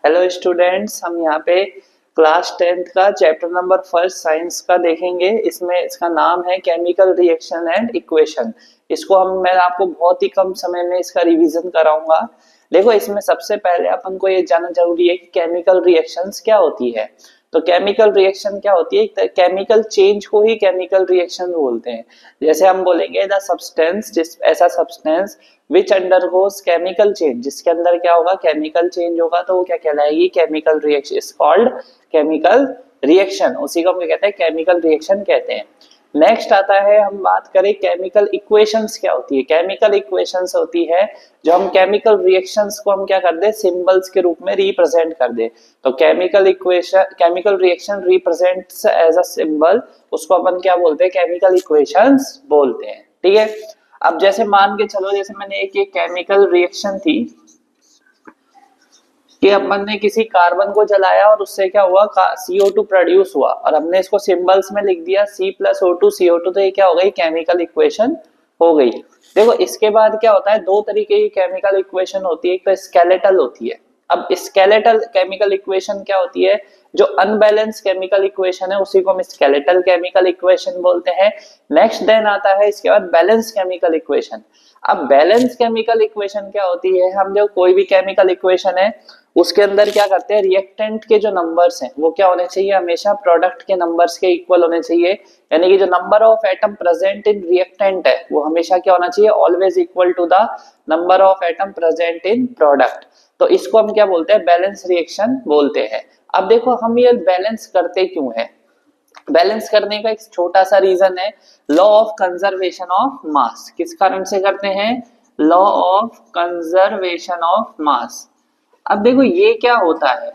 Hello students, हम यहाँ पे क्लास 10th का चैप्टर नंबर फर्स्ट साइंस का देखेंगे। इसमें इसका नाम है केमिकल रिएक्शन एंड इक्वेशन। इसको मैं आपको बहुत ही कम समय में इसका रिवीजन कराऊंगा। देखो, इसमें सबसे पहले अपन को ये जानना जरूरी है कि केमिकल रिएक्शंस क्या होती है। तो केमिकल रिएक्शन क्या होती है? केमिकल चेंज को ही केमिकल रिएक्शन बोलते हैं। जैसे हम बोलेंगे द सब्सटेंस, जिस ऐसा substance which undergoes chemical change, जिसके अंदर क्या होगा, केमिकल चेंज होगा, तो वो क्या कहलाएगी, chemical reaction is called chemical reaction. उसी को हम क्या कहते हैं, केमिकल रिएक्शन कहते हैं। नेक्स्ट आता है, हम बात करें केमिकल इक्वेशंस क्या होती है। केमिकल इक्वेशंस होती है जो हम केमिकल रिएक्शंस को हम क्या कर दे, सिंबल्स के रूप में रिप्रेजेंट कर दे। तो chemical equation, chemical reaction represents as a symbol, उसको अपन क्या बोलते हैं, केमिकल इक्वेशंस बोलते हैं। ठीक है। अब जैसे मान के चलो, जैसे मैंने एक केमिकल रिएक्शन थी कि अपन ने किसी कार्बन को जलाया और उससे क्या हुआ, CO2 प्रोड्यूस हुआ, और हमने इसको सिंबल्स में लिख दिया C+O2 CO2, तो ये क्या हो गई, केमिकल इक्वेशन हो गई। देखो, इसके बाद क्या होता है, दो तरीके की केमिकल इक्वेशन होती है। एक तो स्केलेटल होती है। अब स्केलेटल केमिकल इक्वेशन क्या होती है, जो अनबैलेंस केमिकल इक्वेशन है उसी को हम स्केलेटल केमिकल इक्वेशन बोलते हैं। नेक्स्ट देन आता है इसके बाद बैलेंस केमिकल इक्वेशन। अब बैलेंस केमिकल इक्वेशन क्या होती है, हम जो कोई भी केमिकल इक्वेशन है उसके अंदर क्या करते हैं, रिएक्टेंट के जो नंबर्स हैं वो क्या होने चाहिए, हमेशा प्रोडक्ट के नंबर्स के इक्वल होने चाहिए। यानी कि जो number of atom present in reactant है वो हमेशा क्या होना चाहिए, always equal to the number of atom present in product. तो इसको हम क्या बोलते हैं, बैलेंस रिएक्शन बोलते हैं। अब देखो, हम ये बैलेंस करते क्यों है। बैलेंस करने का एक छोटा सा रीजन है, law of conservation of mass. किस कारण से करते हैं, law of conservation of mass. अब देखो ये क्या होता है,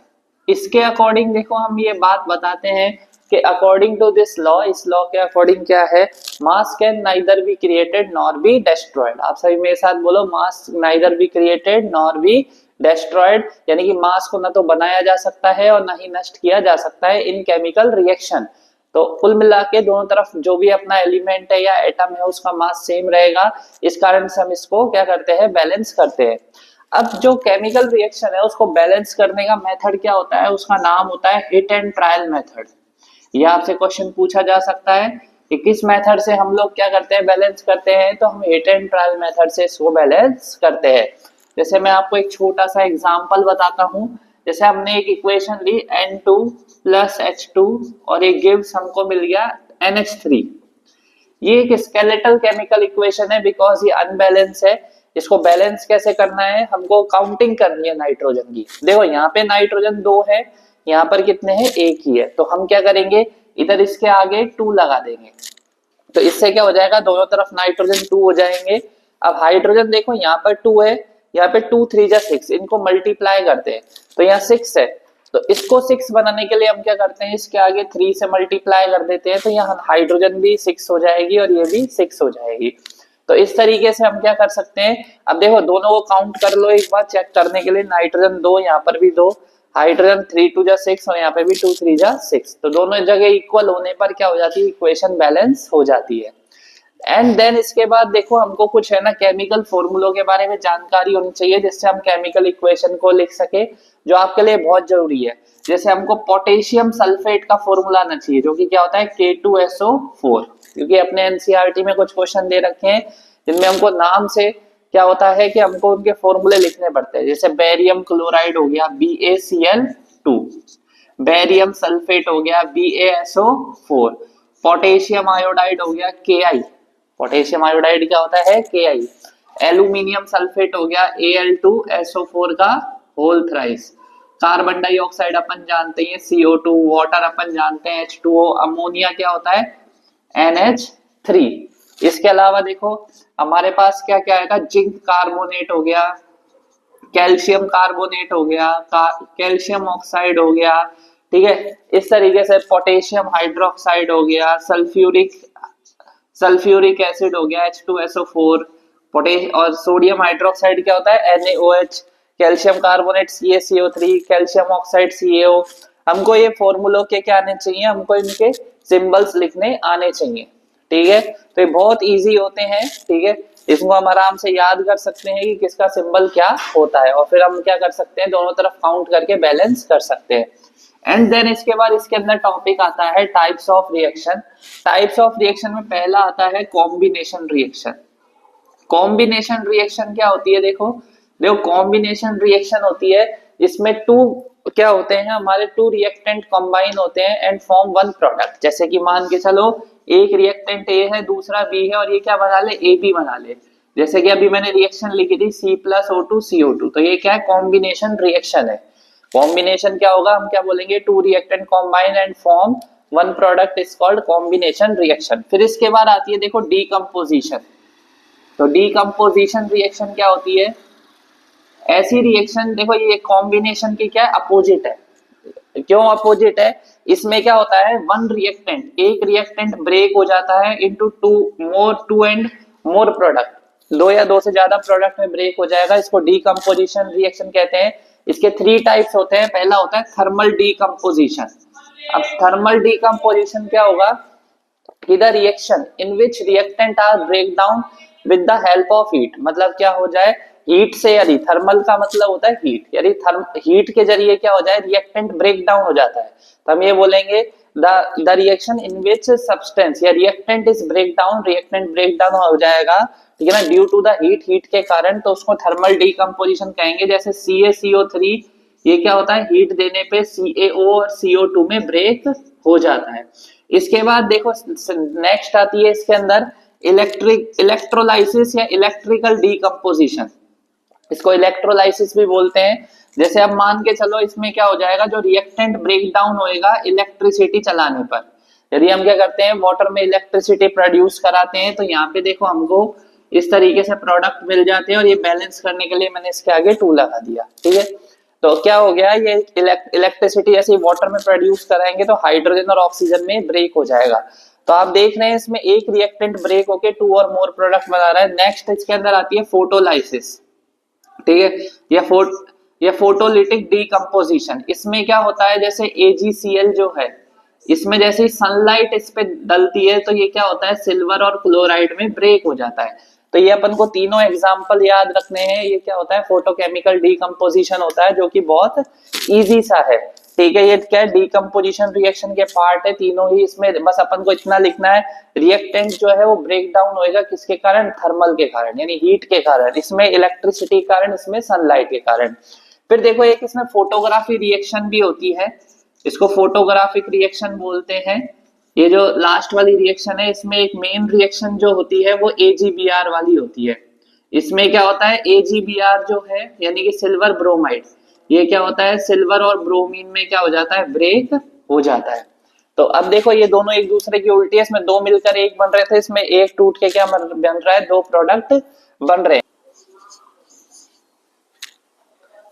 इसके अकॉर्डिंग देखो हम ये बात बताते हैं कि अकॉर्डिंग टू दिस लॉ, इस लॉ के अकॉर्डिंग क्या है, मास can neither be created nor be destroyed. आप सभी मेरे साथ बोलो, mass neither be created nor be destroyed. यानी कि मास को ना तो बनाया जा सकता है और ना ही नष्ट किया जा सकता है इन केमिकल रिएक्शन। तो कुल मिला के दोनों तरफ जो भी अपना एलिमेंट है या एटम है उसका मास सेम रहेगा। इस कारण से हम इसको क्या करते हैं, बैलेंस करते हैं। अब जो केमिकल रिएक्शन है उसको बैलेंस करने का मेथड क्या होता है, उसका नाम होता है हिट एंड ट्रायल मेथड। ये आपसे क्वेश्चन पूछा जा सकता है कि किस मेथड से हम लोग क्या करते हैं, बैलेंस करते हैं। तो हम हिट एंड ट्रायल मेथड से इसको बैलेंस करते हैं। जैसे मैं आपको एक छोटा सा एग्जांपल बताता हूँ। जैसे हमने एक इक्वेशन ली N2 + H2 और एक गिव्स हमको मिल गया NH3। ये एक स्केलेटल केमिकल इक्वेशन है बिकॉज ये अनबैलेंस है। इसको बैलेंस कैसे करना है, हमको काउंटिंग करनी है नाइट्रोजन की। देखो, यहाँ पे नाइट्रोजन 2 है, यहाँ पर कितने हैं, 1 ही है। तो हम क्या करेंगे, इधर इसके आगे 2 लगा देंगे। तो इससे क्या हो जाएगा, दोनों तरफ नाइट्रोजन 2 हो जाएंगे। अब हाइड्रोजन देखो, यहाँ पर 2 है, यहाँ पे 2 3 जा 6, इनको मल्टीप्लाई करते हैं तो यहाँ 6 है। तो इसको 6 बनाने के लिए हम क्या करते हैं, इसके आगे 3 से मल्टीप्लाई कर देते हैं, तो यहाँ हाइड्रोजन भी 6 हो जाएगी और ये भी 6 हो जाएगी। तो इस तरीके से हम क्या कर सकते हैं, अब देखो दोनों को काउंट कर लो एक बार चेक करने के लिए। नाइट्रोजन 2, यहाँ पर भी 2, हाइड्रोजन 3 2 जा 6 और यहाँ पे भी 2 3 जा 6। तो दोनों जगह इक्वल होने पर क्या हो जाती है, इक्वेशन बैलेंस हो जाती है। एंड देन इसके बाद देखो, हमको कुछ है ना केमिकल फॉर्मूलों के बारे में जानकारी होनी चाहिए जिससे हम केमिकल इक्वेशन को लिख सके, जो आपके लिए बहुत जरूरी है। जैसे हमको पोटेशियम सल्फेट का फॉर्मूला आना चाहिए, जो कि क्या होता है, K2SO4। क्योंकि अपने एनसीईआरटी में कुछ क्वेश्चन दे रखे हैं जिनमें हमको नाम से क्या होता है कि हमको उनके फॉर्मूले लिखने पड़ते हैं। जैसे बेरियम क्लोराइड हो गया BaCl2, बेरियम सल्फेट हो गया BaSO4, पोटेशियम आयोडाइड हो गया Ki। पोटेशियम आयोडाइड क्या होता है, Ki। एल्यूमिनियम सल्फेट हो गया Al2SO4 का होल थ्राइस। कार्बन डाइऑक्साइड अपन जानते हैं CO2, वाटर अपन जानते हैं H2O, अमोनिया क्या होता है NH3। इसके अलावा देखो हमारे पास क्या क्या आएगा, जिंक कार्बोनेट हो गया, कैल्शियम कार्बोनेट हो गया, कैल्शियम ऑक्साइड हो गया। ठीक है, इस तरीके से पोटेशियम हाइड्रोक्साइड हो गया, सल्फ्यूरिक एसिड हो गया H2SO4, और सोडियम हाइड्रोक्साइड क्या होता है NaOH, calcium carbonate CaCO3, calcium oxide CaO। हमको ये फॉर्मूलों के क्या आने चाहिए, हमको इनके सिंबल्स लिखने आने चाहिए। ठीक है, तो ये बहुत इजी होते हैं। ठीक है, इसको हम आराम से याद कर सकते हैं कि किसका सिंबल क्या होता है, और फिर हम क्या कर सकते हैं, दोनों तरफ काउंट करके बैलेंस कर सकते हैं। एंड देन इसके बाद इसके अंदर टॉपिक आता है types of reaction. Types of reaction में पहला आता है कॉम्बिनेशन रिएक्शन। कॉम्बिनेशन रिएक्शन क्या होती है, देखो देखो कॉम्बिनेशन रिएक्शन होती है, इसमें टू क्या होते हैं, हमारे टू रिएक्टेंट कंबाइन होते हैं एंड फॉर्म वन प्रोडक्ट। जैसे कि मान के चलो एक रिएक्टेंट ए है, दूसरा बी है, और ये क्या बना ले, ए बी बना ले। जैसे कि अभी मैंने रिएक्शन लिखी थी C+O2CO2, तो ये क्या है, कॉम्बिनेशन रिएक्शन है। कॉम्बिनेशन क्या होगा, हम क्या बोलेंगे, two reactant combine and form one product is called combination reaction. फिर इसके बाद आती है देखो डीकम्पोजिशन। तो डीकम्पोजिशन रिएक्शन क्या होती है, ऐसी रिएक्शन, देखो ये कॉम्बिनेशन की क्या है, अपोजिट है। क्यों अपोजिट है, इसमें क्या होता है, वन रिएक्टेंट, एक रिएक्टेंट ब्रेक हो जाता है into two and more product, दो या दो से ज्यादा प्रोडक्ट में ब्रेक हो जाएगा। इसको डीकम्पोजिशन रिएक्शन कहते हैं। इसके थ्री टाइप्स होते हैं। पहला होता है थर्मल डीकम्पोजिशन। अब थर्मल डीकम्पोजिशन क्या होगा, कि the reaction in which reactant are break down with the help of heat. मतलब क्या हो जाए, हीट से, यदि थर्मल का मतलब होता है हीट, यदि हीट के जरिए क्या हो जाए, रिएक्टेंट ब्रेक डाउन हो जाता है, तो हम ये बोलेंगे the reaction in which substance या reactant is break down, reactant break down हो जाएगा, ठीक है ना, due to the heat, heat के कारण, तो उसको थर्मल डीकम्पोजिशन कहेंगे। जैसे CaCO3, ये क्या होता है, हीट देने पे CaO और CO2 में ब्रेक हो जाता है। इसके बाद देखो नेक्स्ट आती है इसके अंदर इलेक्ट्रोलाइसिस या इलेक्ट्रिकल डीकम्पोजिशन। इसको इलेक्ट्रोलाइसिस भी बोलते हैं। जैसे अब मान के चलो इसमें क्या हो जाएगा, जो रिएक्टेंट ब्रेक डाउन होएगा इलेक्ट्रिसिटी चलाने पर। यदि हम क्या करते हैं, वाटर में इलेक्ट्रिसिटी प्रोड्यूस कराते हैं, तो यहाँ पे देखो हमको इस तरीके से प्रोडक्ट मिल जाते हैं, और ये बैलेंस करने के लिए मैंने इसके आगे 2 लगा दिया, ठीक है। तो क्या हो गया, ये इलेक्ट्रिसिटी ऐसे वाटर में प्रोड्यूस कराएंगे तो हाइड्रोजन और ऑक्सीजन में ब्रेक हो जाएगा। तो आप देख रहे हैं इसमें एक रिएक्टेंट ब्रेक होके 2 और मोर प्रोडक्ट बना रहा है। नेक्स्ट इसके अंदर आती है फोटोलाइसिस, ठीक है, या फोटोलिटिक डीकम्पोजिशन। इसमें क्या होता है, जैसे AgCl जो है, इसमें जैसे सनलाइट इस पे डलती है, तो ये क्या होता है, सिल्वर और क्लोराइड में ब्रेक हो जाता है। तो ये अपन को तीनों एग्जाम्पल याद रखने हैं। ये क्या होता है, फोटोकेमिकल डीकम्पोजिशन होता है, जो कि बहुत इजी सा है, ठीक है। ये क्या है, डीकम्पोजिशन रिएक्शन के पार्ट है तीनों ही। इसमें बस अपन को इतना लिखना है, रिएक्टेंट जो है वो ब्रेक डाउन होएगा किसके कारण, थर्मल के कारण, यानी हीट के कारण, इसमें इलेक्ट्रिसिटी के कारण, इसमें सनलाइट के कारण। फिर देखो एक इसमें फोटोग्राफी रिएक्शन भी होती है, इसको फोटोग्राफिक रिएक्शन बोलते हैं। ये जो लास्ट वाली रिएक्शन है, इसमें एक मेन रिएक्शन जो होती है वो AgBr वाली होती है। इसमें क्या होता है, AgBr जो है यानी कि सिल्वर ब्रोमाइड, ये क्या होता है, सिल्वर और ब्रोमीन में क्या हो जाता है, ब्रेक हो जाता है। तो अब देखो ये दोनों एक दूसरे की उल्टी है, इसमें दो मिलकर एक बन रहे थे, इसमें एक टूट के क्या बन रहा है, 2 प्रोडक्ट बन रहे हैं।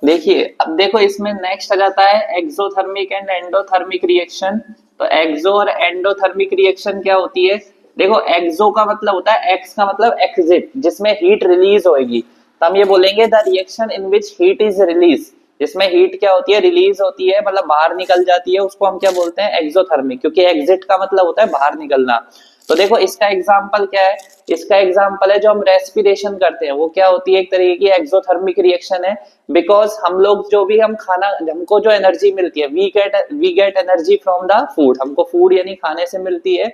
देखिए अब देखो इसमें नेक्स्ट आ जाता है एक्सोथर्मिक एंड एंडोथर्मिक रिएक्शन। तो एक्सो और एंडोथर्मिक रिएक्शन क्या होती है, देखो एक्सो का मतलब होता है, एक्स का मतलब एग्जिट, जिसमें हीट रिलीज होगी। तो हम ये बोलेंगे the reaction in which heat is release, जिसमें हीट क्या होती है, रिलीज होती है, मतलब बाहर निकल जाती है, उसको हम क्या बोलते हैं, एक्सोथर्मिक, क्योंकि एग्जिट का मतलब होता है बाहर निकलना। तो देखो इसका एग्जाम्पल क्या है, इसका एग्जाम्पल है जो हम रेस्पिरेशन करते हैं, वो क्या होती है, एक तरीके की एक्सोथर्मिक रिएक्शन है। बिकॉज हम लोग जो भी हम खाना, हमको जो एनर्जी मिलती है, we get energy from the food, हमको फूड यानी खाने से मिलती है।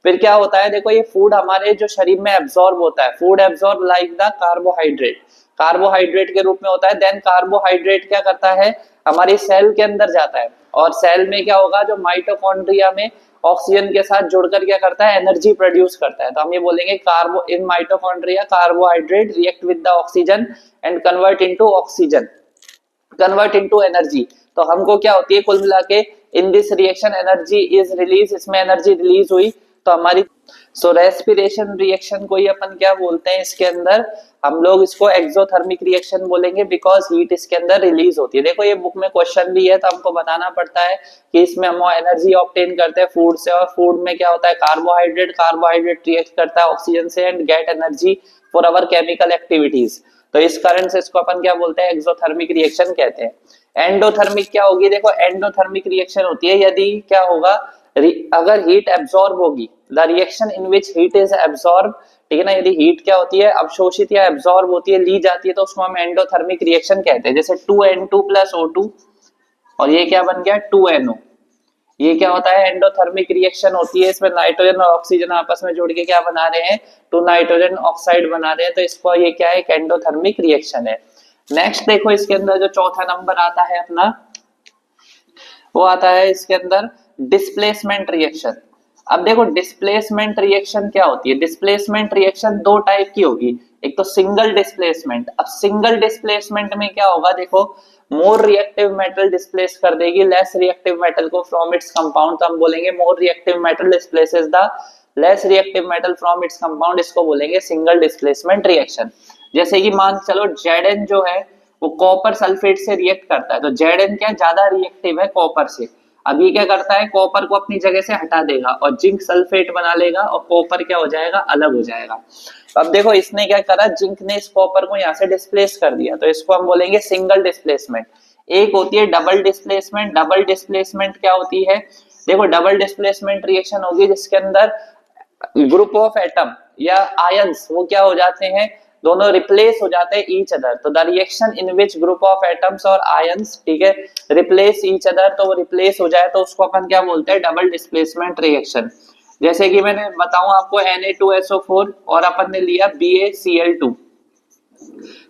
फिर क्या होता है, देखो ये फूड हमारे जो शरीर में एब्जॉर्ब होता है, food absorb like the carbohydrate, carbohydrate के रूप में होता है। देन कार्बोहाइड्रेट क्या करता है, हमारी सेल के अंदर जाता है, और सेल में क्या होगा, जो माइटोकॉन्ड्रिया में ऑक्सीजन के साथ जुड़कर क्या करता है, एनर्जी प्रोड्यूस करता है। तो हम ये बोलेंगे carbo in mitochondria carbohydrate react with the oxygen and convert into oxygen, convert into energy. तो हमको क्या होती है, कुल मिला के in this reaction energy is release, इसमें एनर्जी रिलीज हुई तो हमारी, सो रेस्पिरेशन रिएक्शन को ही अपन क्या बोलते हैं, इसके अंदर हम लोग इसको एक्सोथर्मिक रिएक्शन बोलेंगे, बिकॉज हीट इसके अंदर रिलीज होती है। देखो ये बुक में क्वेश्चन भी है, तो हमको बताना पड़ता है कि इसमें हम एनर्जी ऑब्टेन करते हैं फूड से, और फूड में क्या होता है, कार्बोहाइड्रेट, कार्बोहाइड्रेट रिएक्ट करता है ऑक्सीजन से and get energy for our chemical activities. तो इस कारण से इसको अपन क्या बोलते हैं, एक्सोथर्मिक रिएक्शन कहते हैं। एंडोथर्मिक क्या होगी, देखो एंडोथर्मिक रिएक्शन होती है यदि क्या होगा, अगर हीट एब्जॉर्ब होगी, the reaction in which heat is absorb ठीक है ना। यदि हीट क्या होती है, अवशोषित या एब्जॉर्ब होती है, ली जाती है, तो उसको हम एंडोथर्मिक रिएक्शन कहते हैं। जैसे 2N2 प्लस O2 और ये क्या बन गया 2NO, ये क्या होता है एंडोथर्मिक रिएक्शन होती है। इसमें नाइट्रोजन और ऑक्सीजन आपस में जुड़ के क्या बना रहे हैं, 2 नाइट्रोजन ऑक्साइड बना रहे हैं, तो इसको ये क्या है, एक एंडोथर्मिक रिएक्शन है। नेक्स्ट देखो इसके अंदर जो चौथा नंबर आता है अपना, वो आता है इसके अंदर डिस्प्लेसमेंट रिएक्शन। अब देखो डिस्प्लेसमेंट रिएक्शन क्या होती है, डिस्प्लेसमेंट रिएक्शन दो टाइप की होगी, एक तो सिंगल डिस्प्लेसमेंट। अब सिंगल डिस्प्लेसमेंट में क्या होगा, देखो मोर रिएक्टिव मेटल डिस्प्लेस कर देगी लेस रिएक्टिव मेटल को फ्रॉम इट्स कंपाउंड, तो हम बोलेंगे more reactive metal displaces the less reactive metal from its compound, इसको बोलेंगे सिंगल डिस्प्लेसमेंट रिएक्शन। जैसे कि मान चलो Zn जो है वो कॉपर सल्फेट से रिएक्ट करता है, तो Zn क्या ज्यादा रिएक्टिव है कॉपर से। अब ये क्या करता है, कॉपर को अपनी जगह से हटा देगा और जिंक सल्फेट बना लेगा और कॉपर क्या हो जाएगा, अलग हो जाएगा। अब देखो इसने क्या करा, जिंक ने इस कॉपर को यहाँ से डिस्प्लेस कर दिया, तो इसको हम बोलेंगे सिंगल डिस्प्लेसमेंट। एक होती है डबल डिस्प्लेसमेंट। डबल डिस्प्लेसमेंट क्या होती है, देखो डबल डिस्प्लेसमेंट रिएक्शन होगी जिसके अंदर ग्रुप ऑफ एटम या आयंस वो क्या हो जाते हैं, दोनों रिप्लेस हो जाते हैं ईच अदर। तो the reaction in which group of atoms और आयंस, ठीक है, रिप्लेस ईच अदर, तो वो रिप्लेस हो जाए तो उसको अपन क्या बोलते हैं, डबल डिस्प्लेसमेंट रिएक्शन। जैसे कि मैंने बताऊं आपको Na2SO4 और अपन ने लिया BaCl2,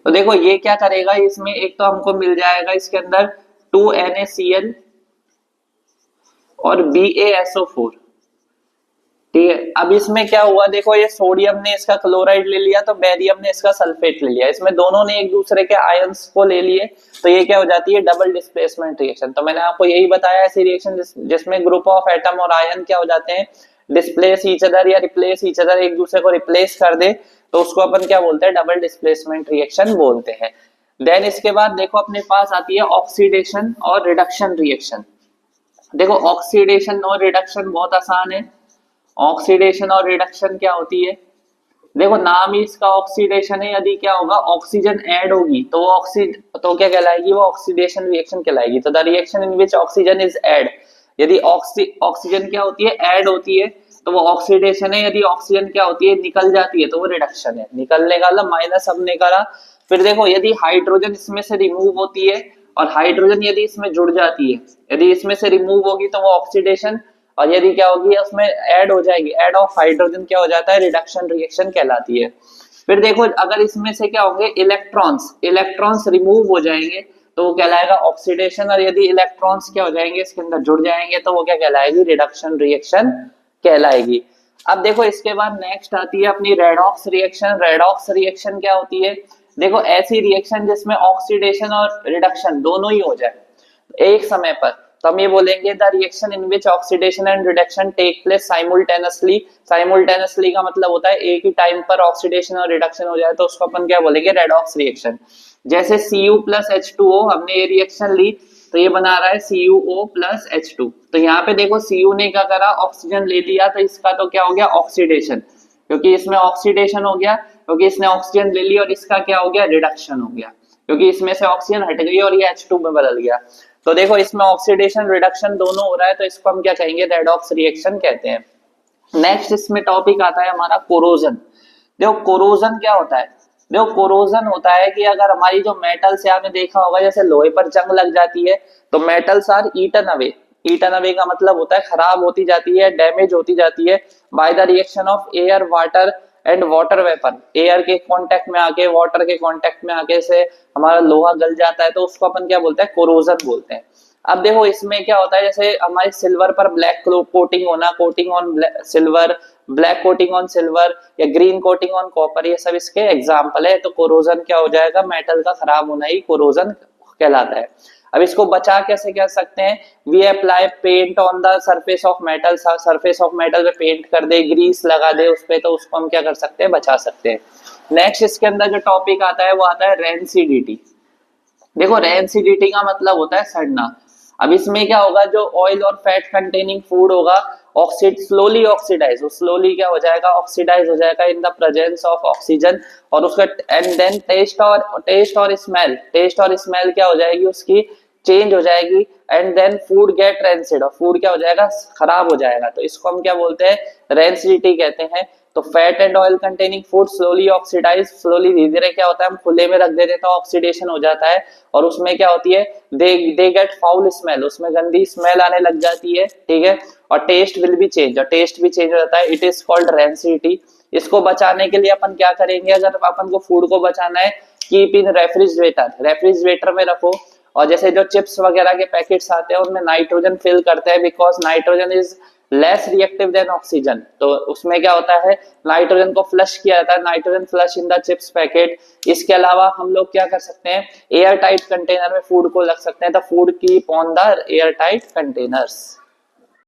तो देखो ये क्या करेगा, इसमें एक तो हमको मिल जाएगा इसके अंदर 2NaCl और BaSO4, ठीक है। अब इसमें क्या हुआ, देखो ये सोडियम ने इसका क्लोराइड ले लिया, तो बेरियम ने इसका सल्फेट ले लिया, इसमें दोनों ने एक दूसरे के आयंस को ले लिए, तो ये क्या हो जाती है, डबल डिस्प्लेसमेंट रिएक्शन। तो मैंने आपको यही बताया ऐसी रिएक्शन जिसमें ग्रुप ऑफ एटम और आयन क्या हो जाते हैं, डिस्प्लेस ईच अदर या रिप्लेस ईच अदर, एक दूसरे को रिप्लेस कर दे, तो उसको अपन क्या बोलते हैं, डबल डिस्प्लेसमेंट रिएक्शन बोलते हैं। देन इसके बाद देखो अपने पास आती है ऑक्सीडेशन और रिडक्शन रिएक्शन। देखो ऑक्सीडेशन और रिडक्शन बहुत आसान है। ऑक्सीडेशन और रिडक्शन क्या होती है, देखो नाम ही इसका ऑक्सीडेशन है। यदि क्या होगा, ऑक्सीजन ऐड होगी तो वो तो क्या कहलाएगी, वो ऑक्सीडेशन रिएक्शन कहलाएगी। तो the reaction in which oxygen is add, यदि ऑक्सीजन क्या होती है, ऐड होती है, तो वो ऑक्सीडेशन है। यदि ऑक्सीजन क्या होती है, निकल जाती है, तो वो रिडक्शन है। निकलने का मतलब माइनस हमने करा। फिर देखो यदि हाइड्रोजन इसमें से रिमूव होती है और हाइड्रोजन यदि इसमें जुड़ जाती है, यदि इसमें से रिमूव होगी तो वो ऑक्सीडेशन, और यदि क्या होगी उसमें ऐड हो जाएगी, ऐड ऑफ हाइड्रोजन क्या हो जाता है, रिडक्शन रिएक्शन कहलाती है। फिर देखो अगर इसमें से क्या होंगे, इलेक्ट्रॉन्स रिमूव हो जाएंगे तो वो कहलाएगा ऑक्सीडेशन, और यदि इलेक्ट्रॉन्स क्या हो जाएंगे, इसके अंदर जुड़ जाएंगे, तो वो क्या कहलाएगी, रिडक्शन रिएक्शन कहलाएगी। अब देखो इसके बाद नेक्स्ट आती है अपनी रेडॉक्स रिएक्शन। रेडॉक्स रिएक्शन क्या होती है, देखो ऐसी रिएक्शन जिसमें ऑक्सीडेशन और रिडक्शन दोनों ही हो जाए एक समय पर, तो हम ये बोलेंगे the reaction in which oxidation and reduction take place simultaneously. Simultaneously का मतलब होता है एक ही टाइम पर ऑक्सीडेशन और रिडक्शन हो जाए, तो उसको अपन क्या बोलेंगे, रेडॉक्स रिएक्शन। जैसे Cu प्लस H2O, हमने ये रिएक्शन ली तो ये बना रहा है CuO प्लस H2। तो यहाँ पे देखो Cu ने क्या करा, ऑक्सीजन ले लिया, तो इसका तो क्या हो गया, ऑक्सीडेशन, क्योंकि इसमें ऑक्सीडेशन हो गया, क्योंकि इसने ऑक्सीजन ले ली, और इसका क्या हो गया, रिडक्शन हो गया, क्योंकि इसमें से ऑक्सीजन हट गई और ये H2 में बदल गया। तो देखो इसमें ऑक्सीडेशन रिडक्शन दोनों हो रहा है, तो इसको हम क्या कहेंगे, रेडॉक्स रिएक्शन कहते हैं। नेक्स्ट इसमें टॉपिक आता है हमारा कोरोजन। देखो कोरोजन क्या होता है, देखो कोरोजन होता है कि अगर हमारी जो मेटल्स है, आपने देखा होगा जैसे लोहे पर जंग लग जाती है तो metals are eaten away. Eaten away का मतलब होता है खराब होती जाती है, डैमेज होती जाती है by the reaction of air, water and water vapour. Air के कांटेक्ट में आके, वाटर के कांटेक्ट में आके से हमारा लोहा गल जाता है, तो उसको अपन क्या बोलते हैं, कोरोजन बोलते हैं। अब देखो इसमें क्या होता है, जैसे हमारे सिल्वर पर ब्लैक कोटिंग होना, coating on silver, black coating on silver या ग्रीन कोटिंग ऑन कॉपर, ये सब इसके एग्जांपल है। तो कोरोजन क्या हो जाएगा, मेटल का खराब होना ही कोरोजन कहलाता है। अब इसको बचा कैसे कह सकते हैं, we apply paint on the surface of metal, surface of metal पे पेंट कर दे, ग्रीस लगा दे उस पे, तो उसको हम क्या कर सकते हैं, बचा सकते हैं। नेक्स्ट इसके अंदर जो टॉपिक आता है वो आता है रेंसिडिटी। देखो रेंसिडिटी का मतलब होता है सड़ना। अब इसमें क्या होगा, जो ऑयल और फैट कंटेनिंग फूड होगा, स्लोली ऑक्सीडाइज, स्लोली क्या हो जाएगा, ऑक्सीडाइज हो जाएगा in the presence of oxygen, और उसका एंड देन टेस्ट और स्मेल क्या हो जाएगी उसकी, चेंज हो जाएगी and then food get rancid, और फूड क्या हो जाएगा, खराब हो जाएगा। तो इसको हम क्या बोलते हैं, रेंसिडिटी कहते हैं। तो fat and oil containing food slowly oxidise, slowly धीरे धीरे क्या होता है, हम खुले में रख देते हैं तो ऑक्सीडेशन हो जाता है, और उसमें क्या होती है, दे गेट फाउल स्मेल, उसमें गंदी स्मेल आने लग जाती है, ठीक है। और टेस्ट विल बी चेंज, और टेस्ट भी चेंज हो जाता है, इट इज कॉल्ड रेंसिडिटी। इसको बचाने के लिए अपन क्या करेंगे, अगर अपन को फूड को बचाना है, कीप इन रेफ्रिजरेटर, रेफ्रिजरेटर में रखो। और जैसे जो चिप्स वगैरह के पैकेट्स आते हैं उनमें नाइट्रोजन फिल करते हैं, because nitrogen is less reactive than oxygen. तो उसमें क्या होता है, नाइट्रोजन को फ्लश किया जाता है, nitrogen flush in the chips packet. इसके अलावा हम लोग क्या कर सकते हैं, एयर टाइट कंटेनर में फूड को रख सकते हैं, the food keep on the air tight containers.